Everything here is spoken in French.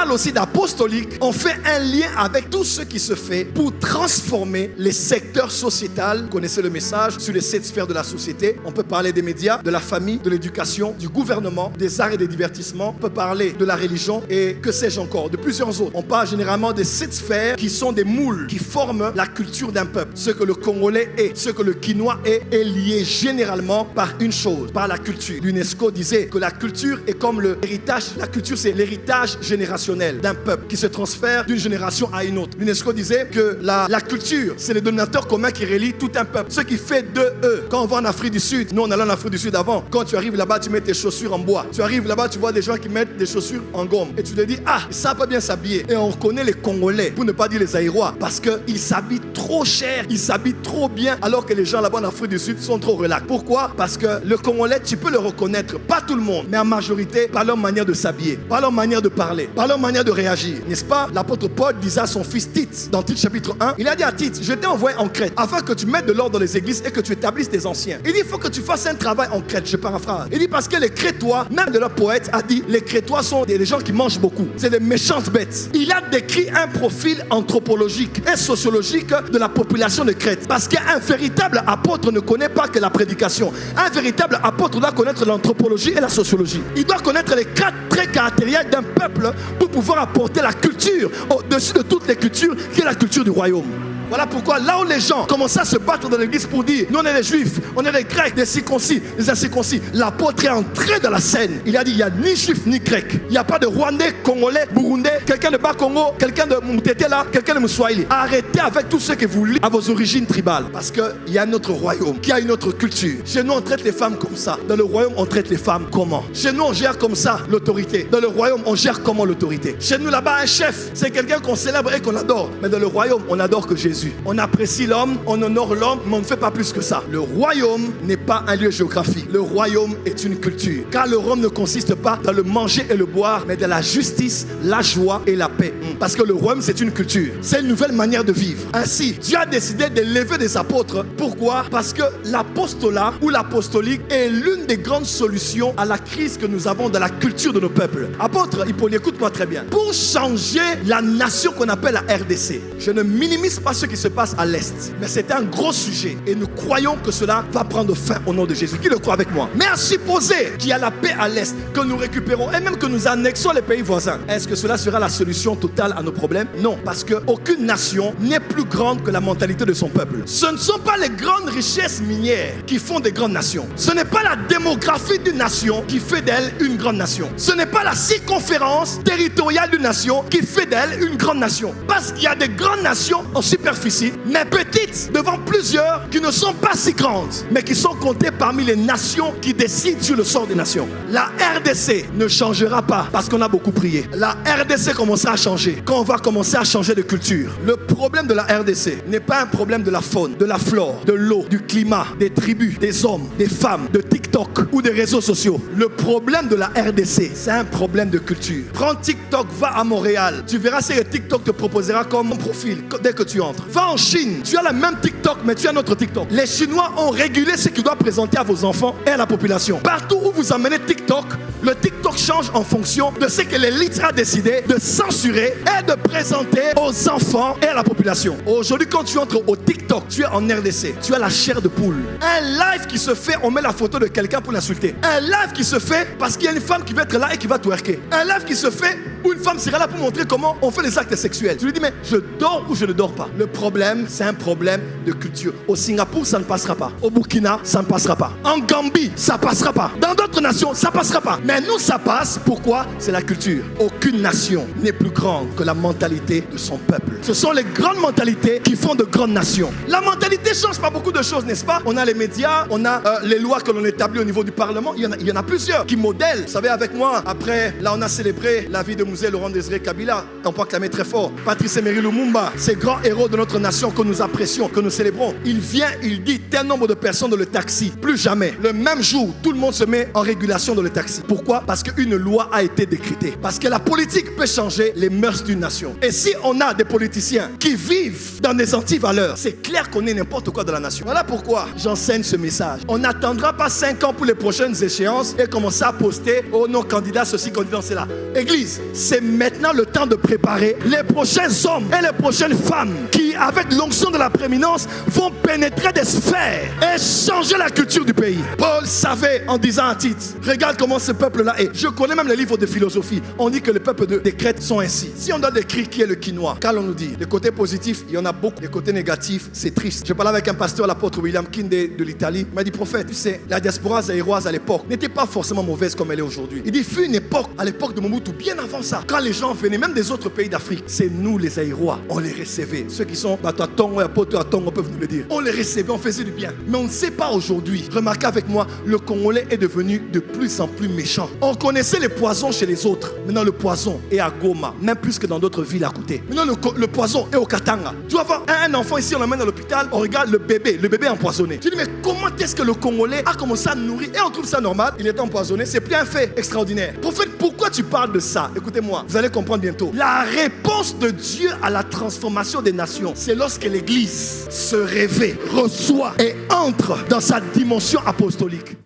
parle aussi d'apostolique, on fait un lien avec tout ce qui se fait pour transformer les secteurs sociétaux. Vous connaissez le message sur les 7 sphères de la société. On peut parler des médias, de la famille, de l'éducation, du gouvernement, des arts et des divertissements. On peut parler de la religion et que sais-je encore, de plusieurs autres. On parle généralement des 7 sphères qui sont des moules qui forment la culture d'un peuple. Ce que le Congolais est, ce que le Quinois est lié généralement par une chose, par la culture. L'UNESCO disait que la culture est comme l'héritage. La culture, c'est l'héritage générationnel d'un peuple qui se transfère d'une génération à une autre. L'UNESCO disait que la culture, c'est le dénominateur commun qui relie tout un peuple. Ce qui fait de eux. Quand on va en Afrique du Sud, nous on allait en Afrique du Sud avant. Quand tu arrives là-bas, tu mets tes chaussures en bois. Tu arrives là-bas, tu vois des gens qui mettent des chaussures en gomme. Et tu te dis, ah, ils savent pas bien s'habiller. Et on reconnaît les Congolais, pour ne pas dire les Aïrois, parce qu'ils s'habillent trop cher, ils s'habillent trop bien, alors que les gens là-bas en Afrique du Sud sont trop relax. Pourquoi? Parce que le Congolais, tu peux le reconnaître, pas tout le monde, mais en majorité, par leur manière de s'habiller, par leur manière de parler, par leur manière de réagir. N'est-ce pas? L'apôtre Paul disait à son fils Tite, dans Tite chapitre 1, il a dit à Tite, je t'ai envoyé en Crète, afin que tu mettes de l'ordre dans les églises et que tu établisses tes anciens. Il dit, il faut que tu fasses un travail en Crète, je paraphrase. Il dit, parce que les Crétois, même de leur poète, a dit, les Crétois sont des gens qui mangent beaucoup. C'est des méchantes bêtes. Il a décrit un profil anthropologique et sociologique de la population de Crète. Parce qu'un véritable apôtre ne connaît pas que la prédication. Un véritable apôtre doit connaître l'anthropologie et la sociologie. Il doit connaître les 4 traits caractériels d'un peuple pour pouvoir apporter la culture au-dessus de toutes les cultures qui est la culture du royaume. Voilà pourquoi là où les gens commençaient à se battre dans l'église pour dire nous on est des juifs, on est des grecs, des circoncis, des incirconcis, l'apôtre est entré dans la scène. Il a dit il n'y a ni juif ni grec. Il n'y a pas de rwandais, congolais, burundais, quelqu'un de Bas-Congo, quelqu'un de Moutetela, quelqu'un de Moussouaïli. Arrêtez avec tout ce que vous liez à vos origines tribales. Parce qu'il y a un autre royaume qui a une autre culture. Chez nous on traite les femmes comme ça. Dans le royaume on traite les femmes comment? Chez nous on gère comme ça l'autorité. Dans le royaume on gère comment l'autorité? Chez nous là-bas un chef c'est quelqu'un qu'on célèbre et qu'on adore. Mais dans le royaume on adore que Jésus. On apprécie l'homme, on honore l'homme, mais on ne fait pas plus que ça. Le royaume n'est pas un lieu géographique. Le royaume est une culture. Car le royaume ne consiste pas dans le manger et le boire, mais dans la justice, la joie et la paix. Parce que le royaume, c'est une culture. C'est une nouvelle manière de vivre. Ainsi, Dieu a décidé d'élever des apôtres. Pourquoi? Parce que l'apostolat ou l'apostolique est l'une des grandes solutions à la crise que nous avons dans la culture de nos peuples. Apôtre, Hippolyte, écoute-moi très bien. Pour changer la nation qu'on appelle la RDC, je ne minimise pas ce qui se passe à l'Est. Mais c'est un gros sujet et nous croyons que cela va prendre fin au nom de Jésus. Qui le croit avec moi? Mais à supposer qu'il y a la paix à l'Est, que nous récupérons et même que nous annexons les pays voisins, est-ce que cela sera la solution totale à nos problèmes? Non, parce qu'aucune nation n'est plus grande que la mentalité de son peuple. Ce ne sont pas les grandes richesses minières qui font des grandes nations. Ce n'est pas la démographie d'une nation qui fait d'elle une grande nation. Ce n'est pas la circonférence territoriale d'une nation qui fait d'elle une grande nation. Parce qu'il y a des grandes nations en superficie, mais petites devant plusieurs qui ne sont pas si grandes, mais qui sont comptées parmi les nations qui décident sur le sort des nations. La RDC ne changera pas parce qu'on a beaucoup prié. La RDC commencera à changer quand on va commencer à changer de culture. Le problème de la RDC n'est pas un problème de la faune, de la flore, de l'eau, du climat, des tribus, des hommes, des femmes, de TikTok ou des réseaux sociaux. Le problème de la RDC, c'est un problème de culture. Prends TikTok, va à Montréal. Tu verras ce que TikTok te proposera comme profil dès que tu entres. Va en Chine, tu as le même TikTok, mais tu as notre TikTok. Les Chinois ont régulé ce qu'ils doivent présenter à vos enfants et à la population. Partout où vous amenez TikTok, le TikTok change en fonction de ce que l'élite a décidé de censurer et de présenter aux enfants et à la population. Aujourd'hui, quand tu entres au TikTok, tu es en RDC, tu as la chair de poule. Un live qui se fait, on met la photo de quelqu'un pour l'insulter. Un live qui se fait parce qu'il y a une femme qui va être là et qui va twerker. Un live qui se fait où une femme sera là pour montrer comment on fait les actes sexuels. Tu lui dis, mais je dors ou je ne dors pas? Le problème, c'est un problème de culture. Au Singapour, ça ne passera pas. Au Burkina, ça ne passera pas. En Gambie, ça ne passera pas. Dans d'autres nations, ça ne passera pas. Mais nous, ça passe. Pourquoi? C'est la culture. Aucune nation n'est plus grande que la mentalité de son peuple. Ce sont les grandes mentalités qui font de grandes nations. La mentalité change pas beaucoup de choses, n'est-ce pas? On a les médias, on a les lois que l'on établit au niveau du Parlement. Il y en a plusieurs qui modèlent. Vous savez, avec moi, après, là, on a célébré la vie de Mzee Laurent Désiré Kabila. On peut acclamer très fort. Patrice Emery Lumumba, ces grands héros de notre nation que nous apprécions, que nous célébrons. Il vient, il dit tel nombre de personnes dans le taxi. Plus jamais. Le même jour, tout le monde se met en régulation dans le taxi. Pourquoi? Parce qu'une loi a été décrétée. Parce que la politique peut changer les mœurs d'une nation. Et si on a des politiciens qui vivent dans des antivaleurs, c'est clair qu'on est n'importe quoi dans la nation. Voilà pourquoi j'enseigne ce message. On n'attendra pas 5 ans pour les prochaines échéances et commencer à poster oh non, candidat ceci, candidat cela. Église, c'est maintenant le temps de préparer les prochains hommes et les prochaines femmes qui, avec l'onction de la prééminence, vont pénétrer des sphères et changer la culture du pays. Paul savait en disant à Tite, regarde comment ce peuple-là est. Je connais même les livres de philosophie. On dit que les peuples des Crètes sont ainsi. Si on doit décrire qui est le quinoa, qu'allons-nous dire? Les côtés positifs, il y en a beaucoup. Les côtés négatifs, c'est triste. Je parlais avec un pasteur, l'apôtre William Kinde de l'Italie. Il m'a dit, prophète, tu sais, la diaspora zaïroise à l'époque n'était pas forcément mauvaise comme elle est aujourd'hui. Il dit, fut une époque, à l'époque de Mobutu, bien avant ça, quand les gens venaient, même des autres pays d'Afrique, c'est nous les Zaïrois, on les recevait. Ceux qui sont Batatongo et Apoto-Atongo peuvent nous le dire. On les recevait, on faisait du bien. Mais on ne sait pas aujourd'hui. Remarquez avec moi, le Congolais est devenu de plus en plus méchant. On connaissait les poisons chez les autres. Maintenant, le poison est à Goma, même plus que dans d'autres villes à côté. Maintenant, le poison est au Katanga. Tu vas voir un enfant ici, on l'emmène à l'hôpital, on regarde le bébé empoisonné. Tu dis, mais comment est-ce que le Congolais a commencé à nourrir et on trouve ça normal? Il est empoisonné, c'est plus un fait extraordinaire. Prophète, pourquoi tu parles de ça? Écoutez-moi, vous allez comprendre bientôt. La réponse de Dieu à la transformation des nations, c'est lorsque l'Église se réveille, reçoit et entre dans sa dimension apostolique.